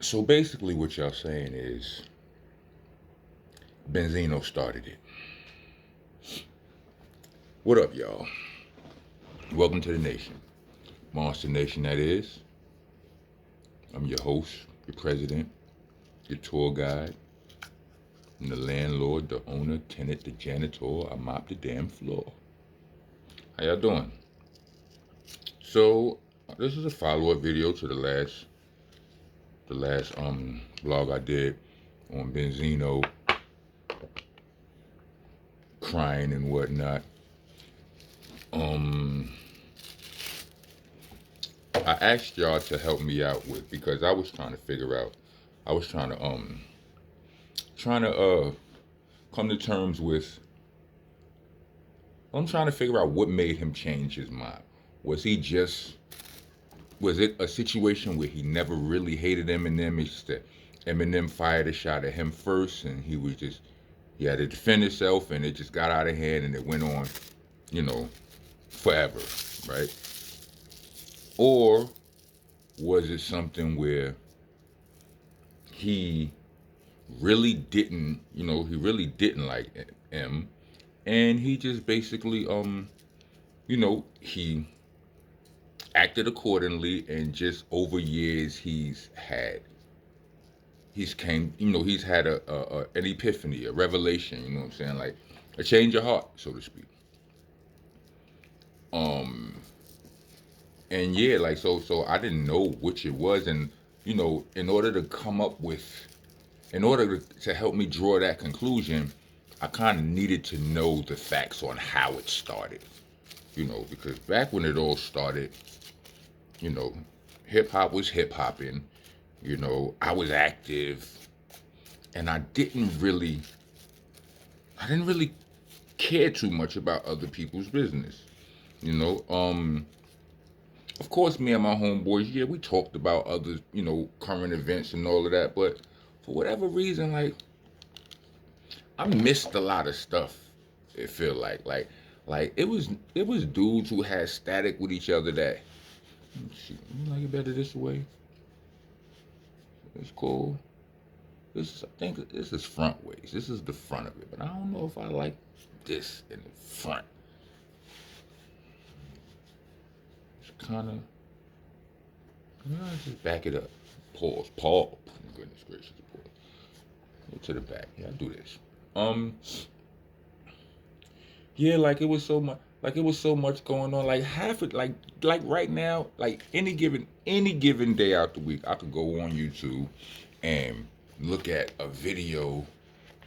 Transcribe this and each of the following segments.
So basically, what y'all saying is Benzino started it. What up, y'all? Welcome to the nation. Monster Nation, that is. I'm your host, your president, your tour guide, I'm the landlord, the owner, tenant, the janitor. I mop the damn floor. How y'all doing? So, this is a follow-up video to the last vlog I did on Benzino crying and whatnot. Um, I asked y'all to help me out with because I was trying to figure out. I was trying to come to terms with. I'm trying to figure out what made him change his mind. Was he just was it a situation where he never really hated Eminem? It's just that Eminem fired a shot at him first, and he had to defend himself, and it just got out of hand, and it went on, you know, forever, right? Or was it something where he he really didn't like M, and he just basically, he acted accordingly, and just over years he's had an epiphany, a revelation, you know what I'm saying, like a change of heart, so to speak. Um, and yeah, like so I didn't know which it was, and in order to to help me draw that conclusion, I kind of needed to know the facts on how it started, because back when it all started, you know, hip hop was hip hopping, I was active, and I didn't really care too much about other people's business, you know. Of course, me and my homeboys, yeah, we talked about other, current events and all of that, but for whatever reason, like, I missed a lot of stuff. It feel like it was dudes who had static with each other that, shoot, you like it better this way. It's cool. I think this is front ways. This is the front of it, but I don't know if I like this in the front. It's kind of, just back it up. Pause. Goodness gracious, pause. Go to the back. Yeah, I do this. Um, yeah, like it was so much going on. Like half it, like right now, like any given day out the week, I could go on YouTube and look at a video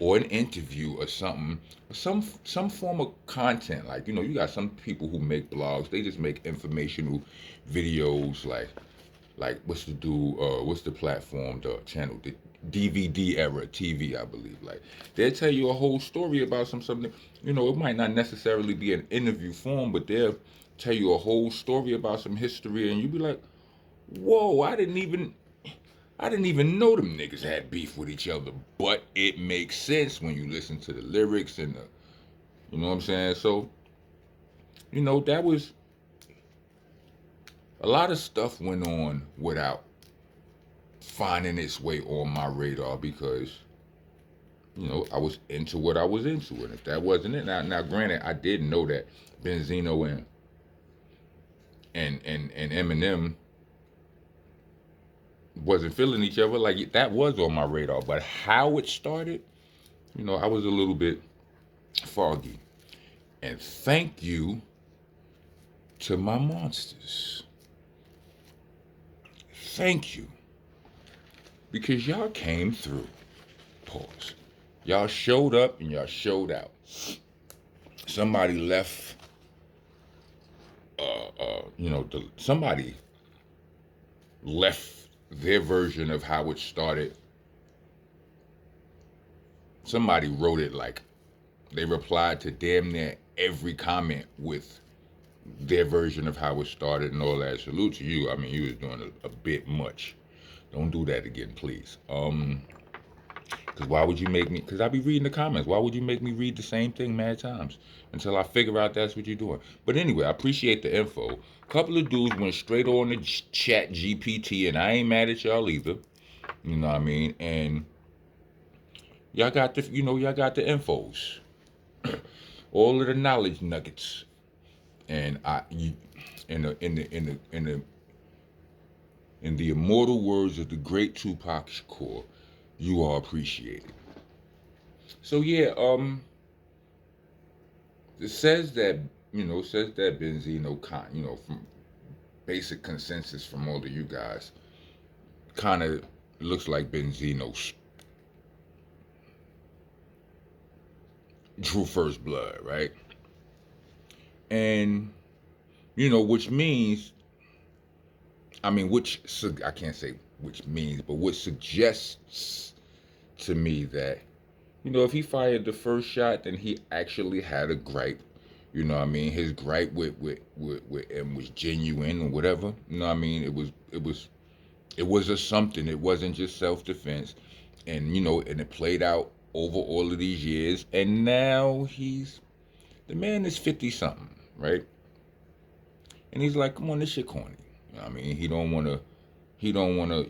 or an interview or something, some form of content. Like, you got some people who make blogs. They just make informational videos. Like what's the platform, the channel, the DVD era TV, I believe. Like, they'll tell you a whole story about something. It might not necessarily be an interview form, but they'll tell you a whole story about some history, and you be like, whoa, I didn't even know them niggas had beef with each other, but it makes sense when you listen to the lyrics and you know what I'm saying? So, that was a lot of stuff went on without finding its way on my radar because, I was into what I was into. And if that wasn't it, now granted, I did know that Benzino and Eminem wasn't feeling each other. Like, that was on my radar. But how it started, I was a little bit foggy. And thank you to my monsters. Thank you. Because y'all came through. Pause. Y'all showed up and y'all showed out. Somebody left, somebody left their version of how it started. Somebody wrote it like they replied to damn near every comment with their version of how it started and all that. Salute to you. I mean, you was doing a bit much. Don't do that again, please. Because why would you make me? Because I be reading the comments. Why would you make me read the same thing mad times until I figure out that's what you're doing? But anyway, I appreciate the info. A couple of dudes went straight on the chat GPT, and I ain't mad at y'all either. You know what I mean? And y'all got the infos, all of the knowledge nuggets, and in the immortal words of the great Tupac Shakur, you are appreciated. So yeah, it says that Benzino, from basic consensus from all of you guys, kind of looks like Benzino drew first blood, right? And which means, I can't say which means, but which suggests to me that if he fired the first shot, then he actually had a gripe. You know what I mean? His gripe with M was genuine or whatever. You know what I mean? It was a something. It wasn't just self defense. And and it played out over all of these years. And now the man is 50 something, right? And he's like, come on, this shit corny. You know what I mean? He don't wanna, he don't wanna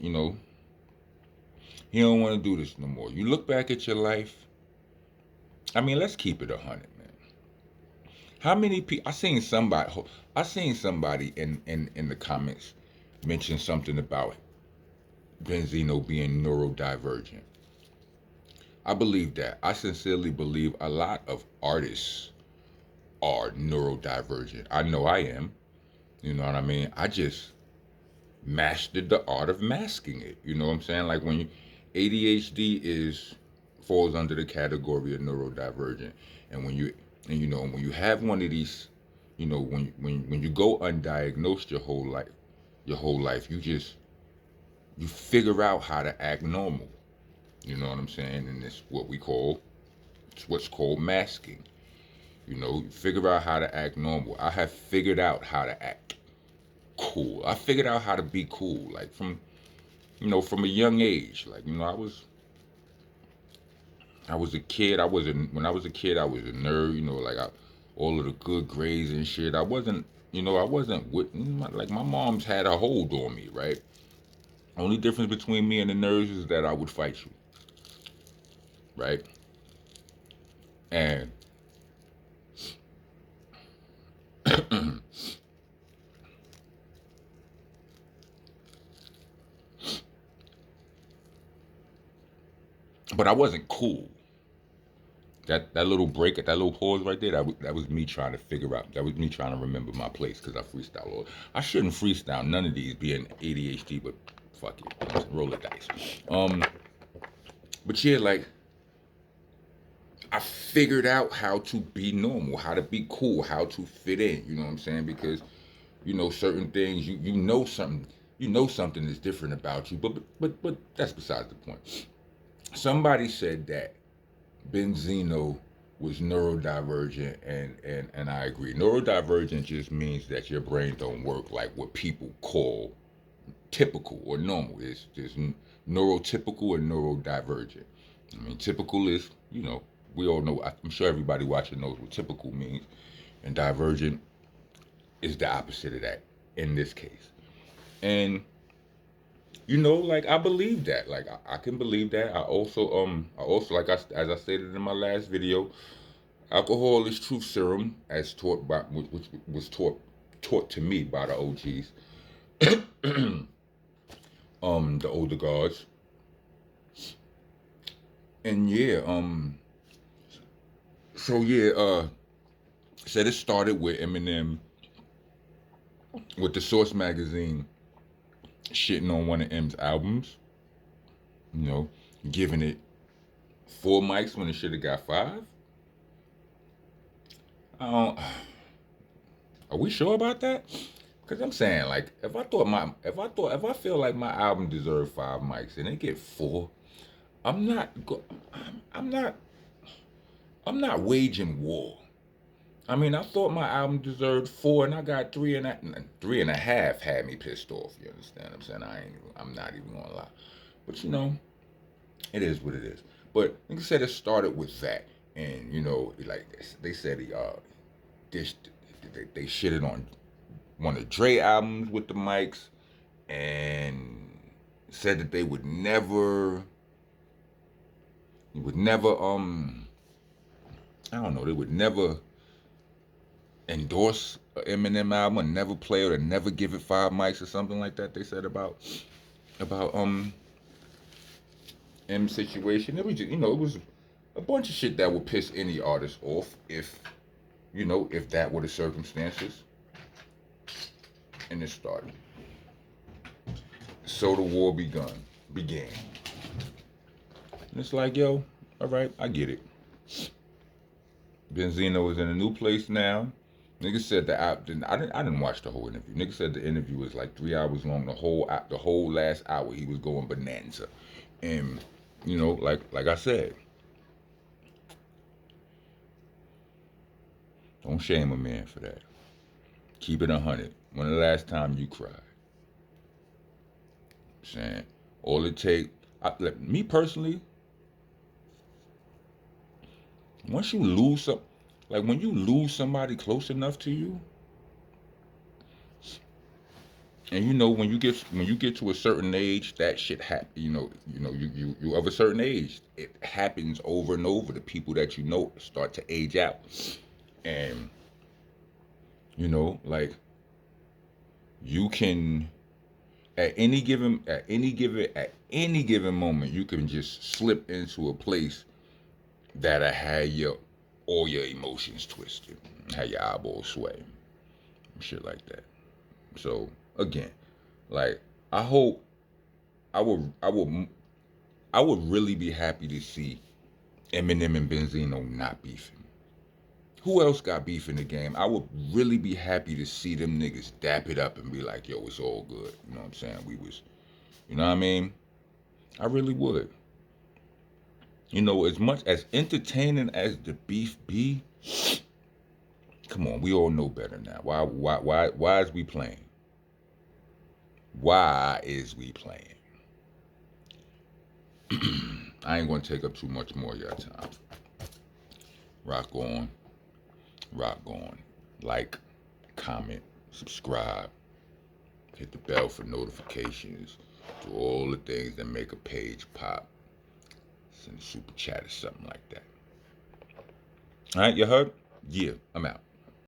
do this no more. You look back at your life, let's keep it 100, man. How many people? I seen somebody in the comments mention something about Benzino being neurodivergent. I believe that. I sincerely believe a lot of artists are neurodivergent. I know I am. You know what I mean? I just mastered the art of masking it. You know what I'm saying? Like when ADHD is falls under the category of neurodivergent, and when you have one of these, when you go undiagnosed your whole life, you figure out how to act normal. You know what I'm saying? And it's what's called masking. You figure out how to act normal. I have figured out how to act cool. I figured out how to be cool, like from a young age. Like I was a kid. When I was a kid, I was a nerd. Like all of the good grades and shit. I wasn't like my mom's had a hold on me, right? Only difference between me and the nerds is that I would fight you, right? And but I wasn't cool. That little break at that little pause right there, that was me trying to figure out. That was me trying to remember my place because I freestyle. I shouldn't freestyle none of these being ADHD, but fuck it, roll the dice. But yeah, like I figured out how to be normal, how to be cool, how to fit in. You know what I'm saying? Because certain things you know something is different about you, but that's besides the point. Somebody said that Benzino was neurodivergent, and I agree. Neurodivergent just means that your brain don't work like what people call typical or normal. There's neurotypical and neurodivergent. Typical is, we all know. I'm sure everybody watching knows what typical means, and divergent is the opposite of that in this case. And like I believe that. Like I can believe that. I also like as I stated in my last video, alcohol is truth serum, as taught by which was taught to me by the OGs, the older guards. And yeah, so yeah, said it started with Eminem with the Source magazine shitting on one of M's albums, you know, giving it 4 mics when it should have got 5. I don't. Are we sure about that? Because I'm saying, like, if I feel like my album deserved 5 mics and it get 4, I'm not, I'm not, I'm not waging war. I thought my album deserved 4, and I got 3.5. Had me pissed off. You understand what I'm saying? I'm not even gonna lie. But it is what it is. But like I said, it started with that, and like they said, this, they shitted on one of Dre albums with the mics, and said that they would never, I don't know, they would never endorse an Eminem album, or never play it, or never give it 5 mics or something like that. They said about M situation. It was just, it was a bunch of shit that would piss any artist off if if that were the circumstances. And it started. So the war began. And it's like, yo, all right, I get it. Benzino is in a new place now. Nigga said I didn't watch the whole interview. Nigga said the interview was like 3 hours long. The whole last hour he was going bonanza, and like I said, don't shame a man for that. Keep it 100. When the last time you cried? I'm saying all it take. Me personally, once you lose when you lose somebody close enough to you, and when you get to a certain age, that shit happen. You of a certain age, it happens over and over. The people that start to age out, and like you can at any given moment, you can just slip into a place that'll have all your emotions twisted, have your eyeballs sweating, shit like that. So again, like I hope I would really be happy to see Eminem and Benzino not beefing. Who else got beef in the game? I would really be happy to see them niggas dap it up and be like, yo, it's all good. You know what I'm saying? You know what I mean? I really would. As much as entertaining as the beef be, come on, we all know better now. Why is we playing? Why is we playing? I ain't gonna take up too much more of your time. Rock on. Like, comment, subscribe, hit the bell for notifications, do all the things that make a page pop. Send a super chat or something like that. All right, you heard? Yeah, I'm out.